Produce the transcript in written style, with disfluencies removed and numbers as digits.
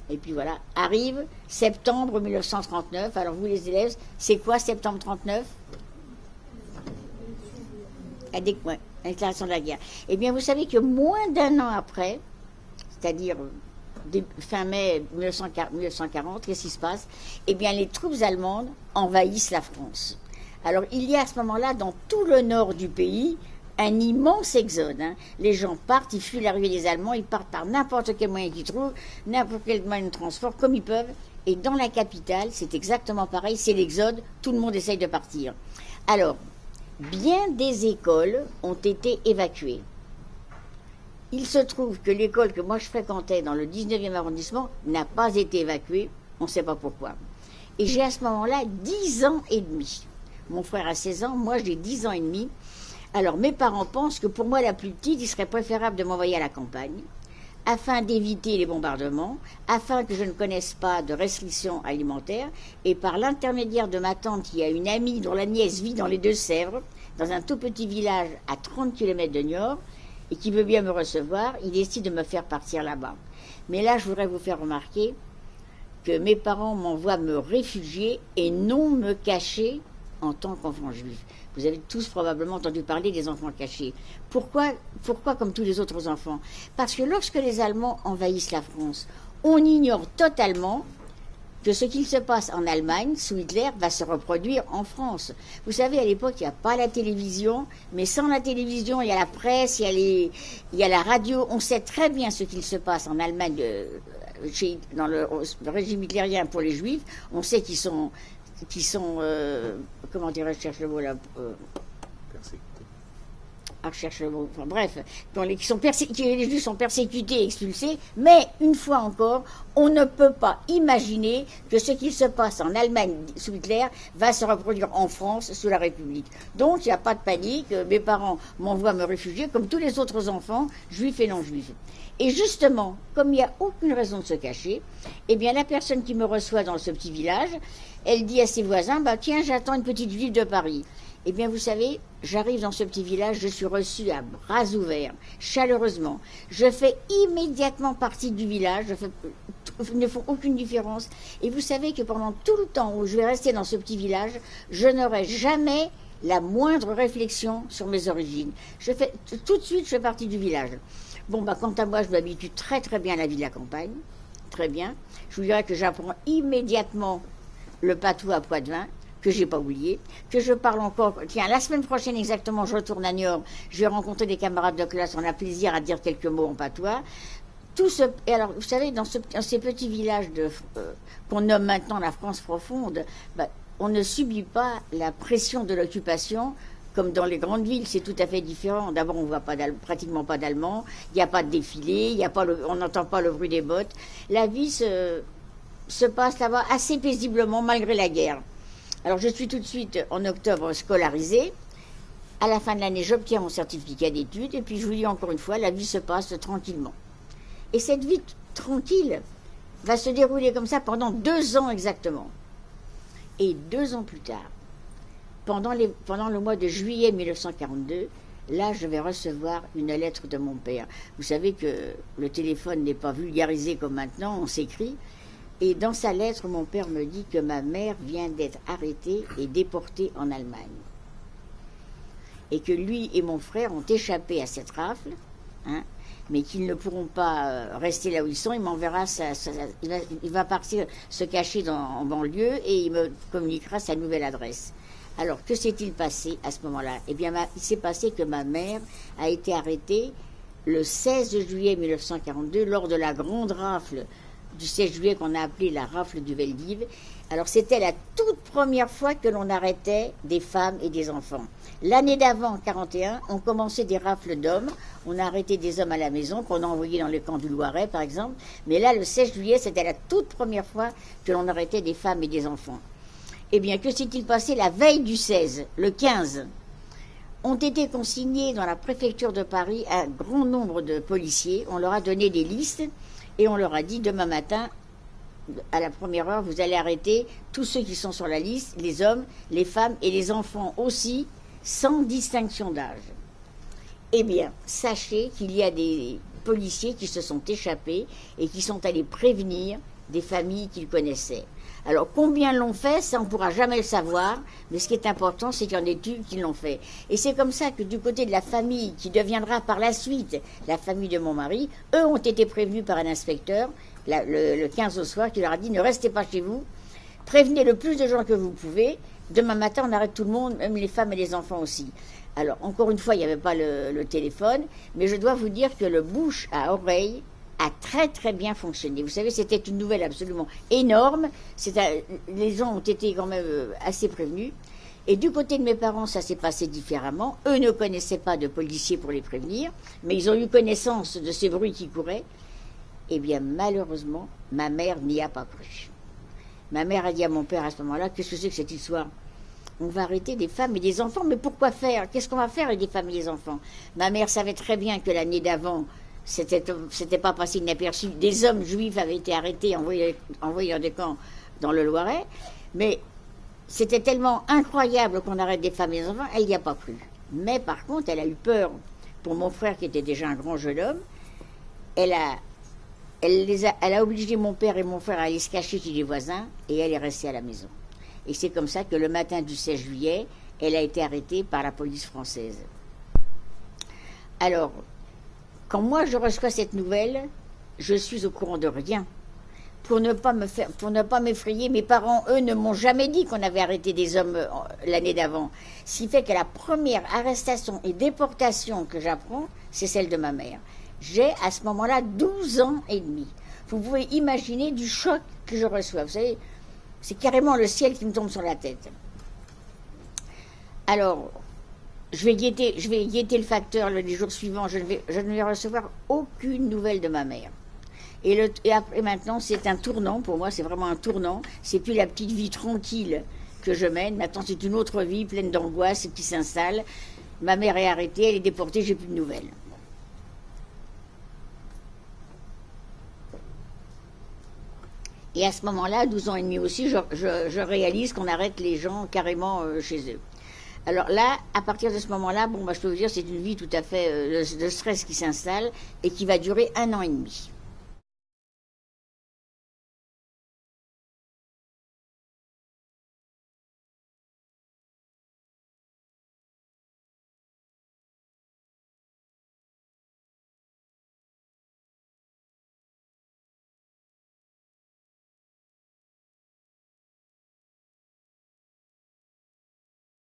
Et puis voilà, arrive septembre 1939. Alors vous les élèves, c'est quoi septembre 39? Ouais, la déclaration de la guerre. Eh bien vous savez que moins d'un an après, c'est-à-dire fin mai 1940, qu'est-ce qui se passe? Eh bien les troupes allemandes envahissent la France. Alors il y a à ce moment-là, dans tout le nord du pays, un immense exode. Les gens partent, ils fuient l'arrivée des Allemands, ils partent par n'importe quel moyen qu'ils trouvent, n'importe quel moyen de transport, comme ils peuvent. Et dans la capitale, c'est exactement pareil, c'est l'exode, tout le monde essaye de partir. Alors, bien des écoles ont été évacuées. Il se trouve que l'école que moi je fréquentais dans le 19e arrondissement n'a pas été évacuée, on ne sait pas pourquoi. Et j'ai à ce moment-là 10 ans et demi. Mon frère a 16 ans, moi j'ai 10 ans et demi. Alors mes parents pensent que pour moi la plus petite, il serait préférable de m'envoyer à la campagne, afin d'éviter les bombardements, afin que je ne connaisse pas de restrictions alimentaires, et par l'intermédiaire de ma tante qui a une amie dont la nièce vit dans les Deux-Sèvres, dans un tout petit village à 30 km de Niort, et qui veut bien me recevoir, il décide de me faire partir là-bas. Mais là, je voudrais vous faire remarquer que mes parents m'envoient me réfugier et non me cacher en tant qu'enfant juif. Vous avez tous probablement entendu parler des enfants cachés. Pourquoi, comme tous les autres enfants? Parce que lorsque les Allemands envahissent la France, on ignore totalement que ce qu'il se passe en Allemagne, sous Hitler, va se reproduire en France. Vous savez, à l'époque, il n'y a pas la télévision, mais sans la télévision, il y a la presse, il y a la radio. On sait très bien ce qu'il se passe en Allemagne, dans le régime hitlérien pour les Juifs. On sait qu'ils sont comment dirais-je, cherche le mot là, cherche le mot, enfin, bref, les Juifs sont persécutés et expulsés, mais une fois encore, on ne peut pas imaginer que ce qui se passe en Allemagne sous Hitler va se reproduire en France sous la République. Donc il n'y a pas de panique, mes parents m'envoient me réfugier comme tous les autres enfants, juifs et non juifs. Et justement, comme il n'y a aucune raison de se cacher, eh bien la personne qui me reçoit dans ce petit village, elle dit à ses voisins, bah tiens, j'attends une petite juive de Paris. Eh bien, vous savez, j'arrive dans ce petit village, je suis reçue à bras ouverts, chaleureusement. Je fais immédiatement partie du village, ils ne font aucune différence. Et vous savez que pendant tout le temps où je vais rester dans ce petit village, je n'aurai jamais la moindre réflexion sur mes origines. Tout de suite, je fais partie du village. Bon, bah, quant à moi, je m'habitue très très bien à la vie de la campagne. Très bien. Je vous dirais que j'apprends immédiatement le patois à Poitevin, que j'ai pas oublié, que je parle encore. Tiens, la semaine prochaine exactement, je retourne à Niort, je vais rencontrer des camarades de classe, on a plaisir à dire quelques mots en patois. Et alors, vous savez, dans ces petits villages qu'on nomme maintenant la France profonde, bah, on ne subit pas la pression de l'occupation comme dans les grandes villes, c'est tout à fait différent. D'abord, on ne voit pratiquement pas d'Allemands, il n'y a pas de défilé, on n'entend pas le bruit des bottes. La vie se passe là-bas assez paisiblement malgré la guerre. Alors je suis tout de suite en octobre scolarisée. À la fin de l'année, j'obtiens mon certificat d'études et puis je vous dis encore une fois, la vie se passe tranquillement. Et cette vie tranquille va se dérouler comme ça pendant 2 ans exactement. Et 2 ans plus tard, pendant le mois de juillet 1942, là je vais recevoir une lettre de mon père. Vous savez que le téléphone n'est pas vulgarisé comme maintenant, on s'écrit. Et dans sa lettre, mon père me dit que ma mère vient d'être arrêtée et déportée en Allemagne. Et que lui et mon frère ont échappé à cette rafle, mais qu'ils ne pourront pas rester là où ils sont. Il m'enverra, il va partir se cacher en banlieue et il me communiquera sa nouvelle adresse. Alors, que s'est-il passé à ce moment-là? Eh bien, il s'est passé que ma mère a été arrêtée le 16 juillet 1942 lors de la grande rafle du 16 juillet qu'on a appelé la rafle du Veldiv. Alors c'était la toute première fois que l'on arrêtait des femmes et des enfants. L'année d'avant, en 1941, on commençait des rafles d'hommes. On a arrêté des hommes à la maison qu'on a envoyés dans le camp du Loiret, par exemple. Mais là, le 16 juillet, c'était la toute première fois que l'on arrêtait des femmes et des enfants. Eh bien, que s'est-il passé la veille du 16, le 15? Ont été consignés dans la préfecture de Paris un grand nombre de policiers. On leur a donné des listes. Et on leur a dit, demain matin, à la première heure, vous allez arrêter tous ceux qui sont sur la liste, les hommes, les femmes et les enfants aussi, sans distinction d'âge. Eh bien, sachez qu'il y a des policiers qui se sont échappés et qui sont allés prévenir des familles qu'ils connaissaient. Alors, combien l'ont fait, ça on ne pourra jamais le savoir, mais ce qui est important, c'est qu'il y en ait eu qui l'ont fait. Et c'est comme ça que du côté de la famille, qui deviendra par la suite la famille de mon mari, eux ont été prévenus par un inspecteur, le 15 au soir, qui leur a dit « Ne restez pas chez vous, prévenez le plus de gens que vous pouvez, demain matin on arrête tout le monde, même les femmes et les enfants aussi ». Alors, encore une fois, il n'y avait pas le téléphone, mais je dois vous dire que le bouche à oreille a très très bien fonctionné. Vous savez, c'était une nouvelle absolument énorme. Les gens ont été quand même assez prévenus. Et du côté de mes parents, ça s'est passé différemment. Eux ne connaissaient pas de policiers pour les prévenir, mais ils ont eu connaissance de ces bruits qui couraient. Eh bien, malheureusement, ma mère n'y a pas cru. Ma mère a dit à mon père à ce moment-là, qu'est-ce que c'est que cette histoire ? On va arrêter des femmes et des enfants, mais pourquoi faire ? Qu'est-ce qu'on va faire avec des femmes et des enfants ? Ma mère savait très bien que l'année d'avant, c'était pas passé inaperçu. Des hommes juifs avaient été arrêtés, envoyés dans des camps dans le Loiret, mais c'était tellement incroyable qu'on arrête des femmes et des enfants, elle n'y a pas cru. Mais par contre, elle a eu peur pour mon frère qui était déjà un grand jeune homme. Elle a obligé mon père et mon frère à aller se cacher chez les voisins et elle est restée à la maison. Et c'est comme ça que le matin du 16 juillet, elle a été arrêtée par la police française. Alors, quand moi je reçois cette nouvelle, je suis au courant de rien. Pour ne pas m'effrayer, mes parents, eux, ne m'ont jamais dit qu'on avait arrêté des hommes l'année d'avant. Ce qui fait que la première arrestation et déportation que j'apprends, c'est celle de ma mère. J'ai à ce moment-là 12 ans et demi. Vous pouvez imaginer du choc que je reçois. Vous savez, c'est carrément le ciel qui me tombe sur la tête. Alors, je vais guetter le facteur les jours suivants. Je ne vais recevoir aucune nouvelle de ma mère. Et après, maintenant, c'est un tournant. Pour moi, c'est vraiment un tournant. C'est plus la petite vie tranquille que je mène. Maintenant, c'est une autre vie pleine d'angoisse qui s'installe. Ma mère est arrêtée, elle est déportée, j'ai plus de nouvelles. Et à ce moment-là, 12 ans et demi aussi, je réalise qu'on arrête les gens carrément chez eux. Alors là, à partir de ce moment-là, je peux vous dire, c'est une vie tout à fait de stress qui s'installe et qui va durer 1 an et demi.